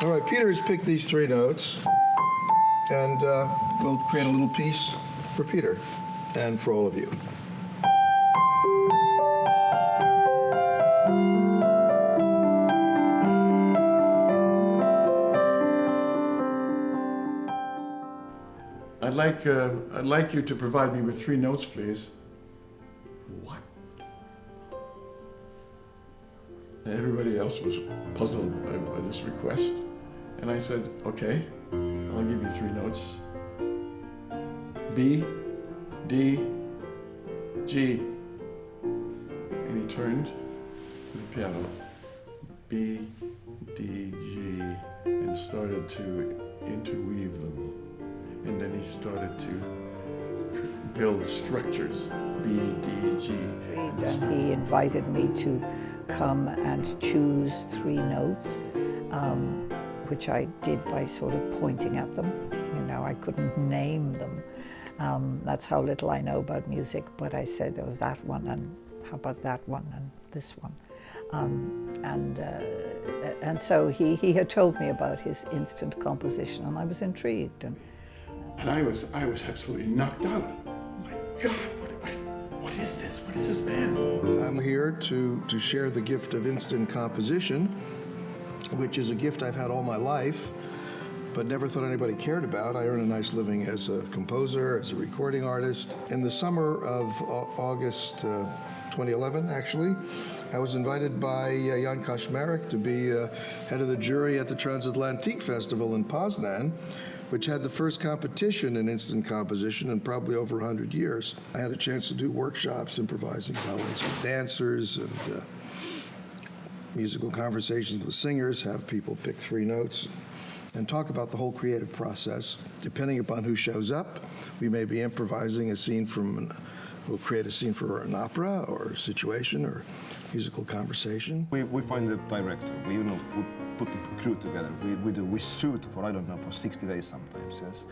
All right, Peter has picked these three notes, and we'll create a little piece for Peter and for all of you. I'd like you to provide me with three notes, please. What? Everybody else was puzzled by this request. And I said, okay, I'll give you three notes. B, D, G. And he turned to the piano. B, D, G, and started to interweave them. And then he started to build structures, B, D, G. And he invited me to come and choose three notes, which I did by sort of pointing at them. You know, I couldn't name them. That's how little I know about music, but I said there was that one, and how about that one, and this one. And so he had told me about his instant composition, and I was intrigued. And I was absolutely knocked out. Oh my God, what is this? What is this man? I'm here to share the gift of instant composition, which is a gift I've had all my life, but never thought anybody cared about. I earn a nice living as a composer, as a recording artist. In the summer of August 2011, actually, I was invited by Jan Kaczmarek to be head of the jury at the Transatlantique Festival in Poznan, which had the first competition in instant composition in probably over 100 years. I had a chance to do workshops, improvising ballets with dancers, and musical conversations with singers, have people pick three notes, and talk about the whole creative process. Depending upon who shows up, we may be improvising a scene we'll create a scene for an opera or a situation or musical conversation. We find the director, we put the crew together, we shoot for, I don't know, for 60 days sometimes, yes.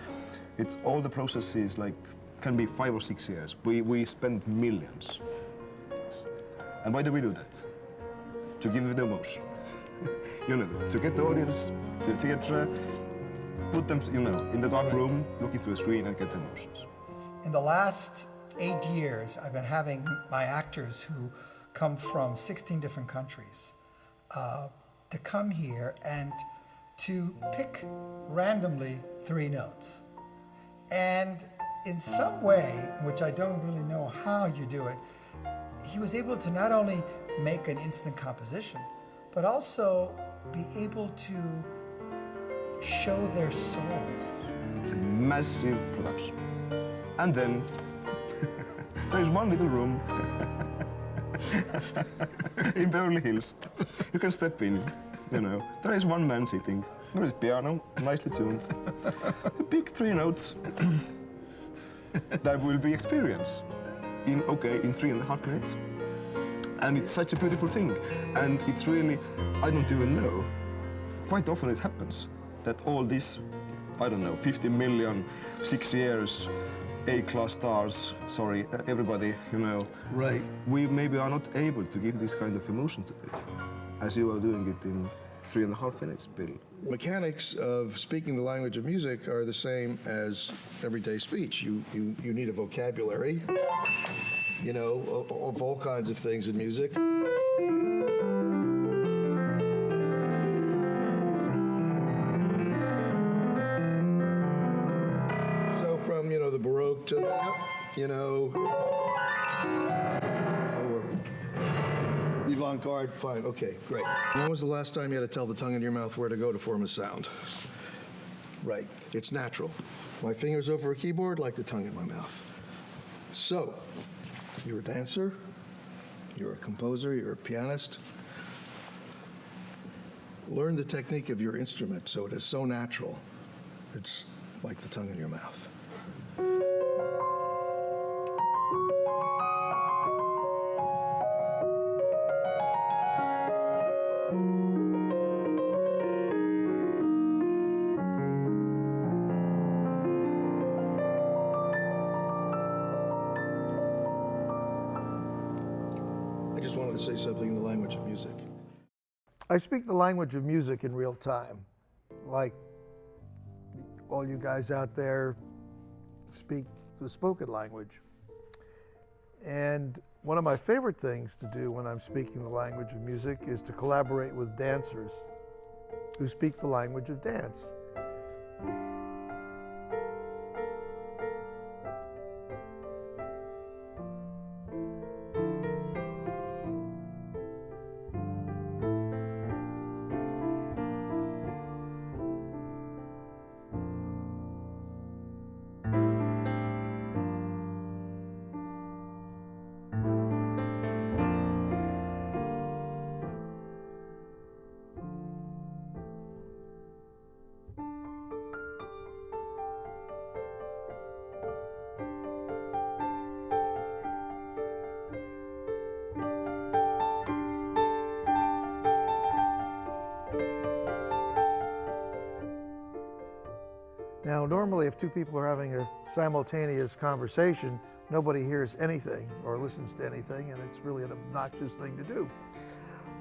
It's all the processes, like, can be 5 or 6 years. We spend millions. Yes. And why do we do that? To give you the emotion. You know, to get the audience to the theater, put them, you know, in the dark room, look into a screen and get the emotions. In the last 8 years, I've been having my actors who come from 16 different countries to come here and to pick randomly three notes. And in some way, which I don't really know how you do it, he was able to not only make an instant composition, but also be able to show their soul. It's a massive production. And then there's one little room in Beverly Hills. You can step in, you know. There is one man sitting. There is a piano, nicely tuned. You pick three notes. That will be experience in 3.5 minutes. And it's such a beautiful thing. And it's really, I don't even know. Quite often it happens that all this, I don't know, 50 million, 6 years, A-class stars, sorry, everybody, you know. Right. We maybe are not able to give this kind of emotion to people, as you are doing it in 3.5 minutes, Bill. Mechanics of speaking the language of music are the same as everyday speech. You need a vocabulary, you know, of all kinds of things in music. So from, you know, the Baroque to, you know, the avant-garde, fine, okay, great. When was the last time you had to tell the tongue in your mouth where to go to form a sound? Right, it's natural. My fingers over a keyboard like the tongue in my mouth. So, you're a dancer, you're a composer, you're a pianist. Learn the technique of your instrument so it is so natural, it's like the tongue in your mouth. I just wanted to say something in the language of music. I speak the language of music in real time. like all you guys out there, speak the spoken language. And one of my favorite things to do when I'm speaking the language of music is to collaborate with dancers who speak the language of dance. Now, normally if two people are having a simultaneous conversation, nobody hears anything or listens to anything, and it's really an obnoxious thing to do.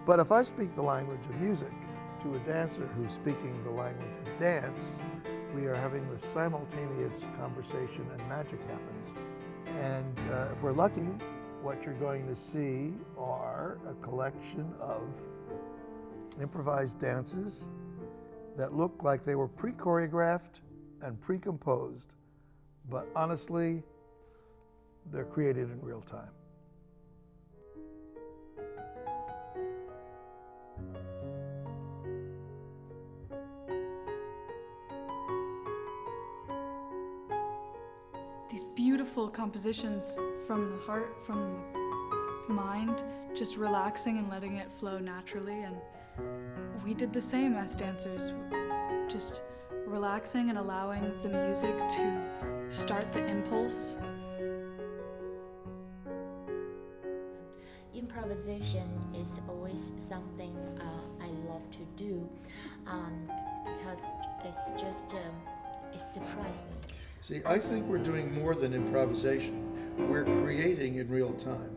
But if I speak the language of music to a dancer who's speaking the language of dance, we are having this simultaneous conversation and magic happens. And if we're lucky, what you're going to see are a collection of improvised dances that look like they were pre-choreographed and pre-composed, but honestly, they're created in real time. These beautiful compositions from the heart, from the mind, just relaxing and letting it flow naturally. And we did the same as dancers, just relaxing and allowing the music to start the impulse. Improvisation is always something I love to do because it's just it surprises me. See, I think we're doing more than improvisation. We're creating in real time.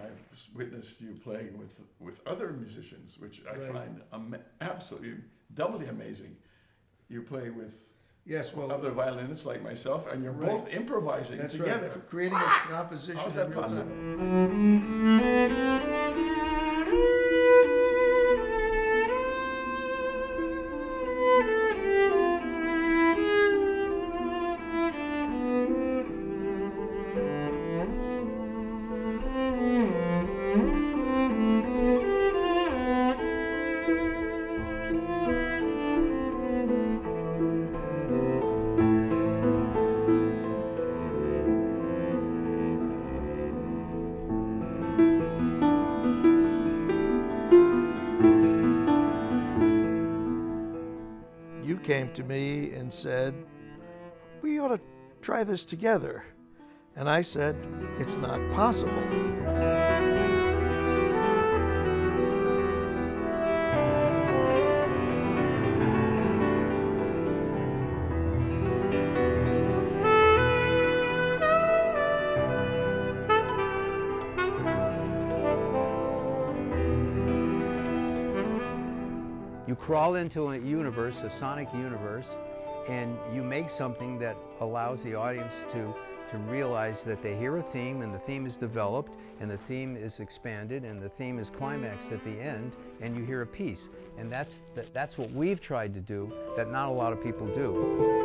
I've witnessed you playing with other musicians, which I Right. find absolutely doubly amazing. You play with Yes, well, other violinists like myself, and you're Right. both improvising that's together. right. Creating a composition How's in that real possible? time. You came to me and said, we ought to try this together. And I said, it's not possible. You crawl into a universe, a sonic universe, and you make something that allows the audience to realize that they hear a theme, and the theme is developed, and the theme is expanded, and the theme is climaxed at the end, and you hear a piece. And that's what we've tried to do that not a lot of people do.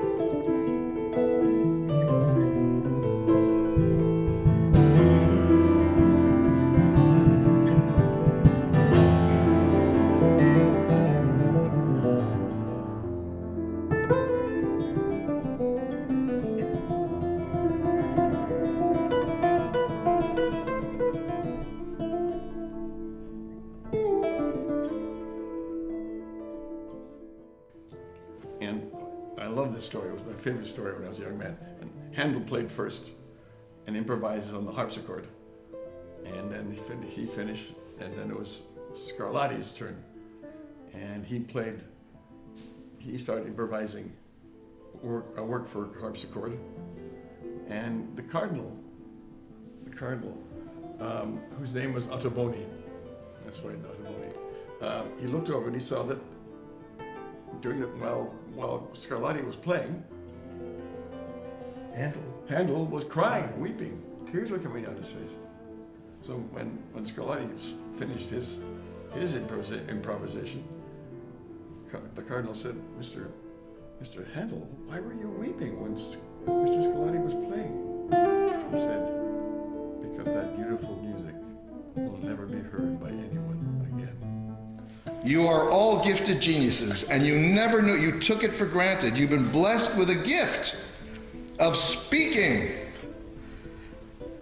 And I love this story. It was my favorite story when I was a young man. And Handel played first and improvised on the harpsichord. And then he finished, and then it was Scarlatti's turn. And he started improvising a work for harpsichord. And the cardinal, whose name was Ottoboni, that's why Ottoboni, he looked over and he saw that while Scarlatti was playing, Handel was crying, weeping. Tears were coming down his face. So when Scarlatti finished his improvisation, the cardinal said, Mr. Handel, why were you weeping when Mr. Scarlatti was playing? He said, because that beautiful music will never be heard by anyone again. You are all gifted geniuses, and you never knew, you took it for granted. You've been blessed with a gift of speaking.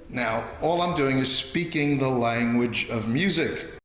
Now, all I'm doing is speaking the language of music.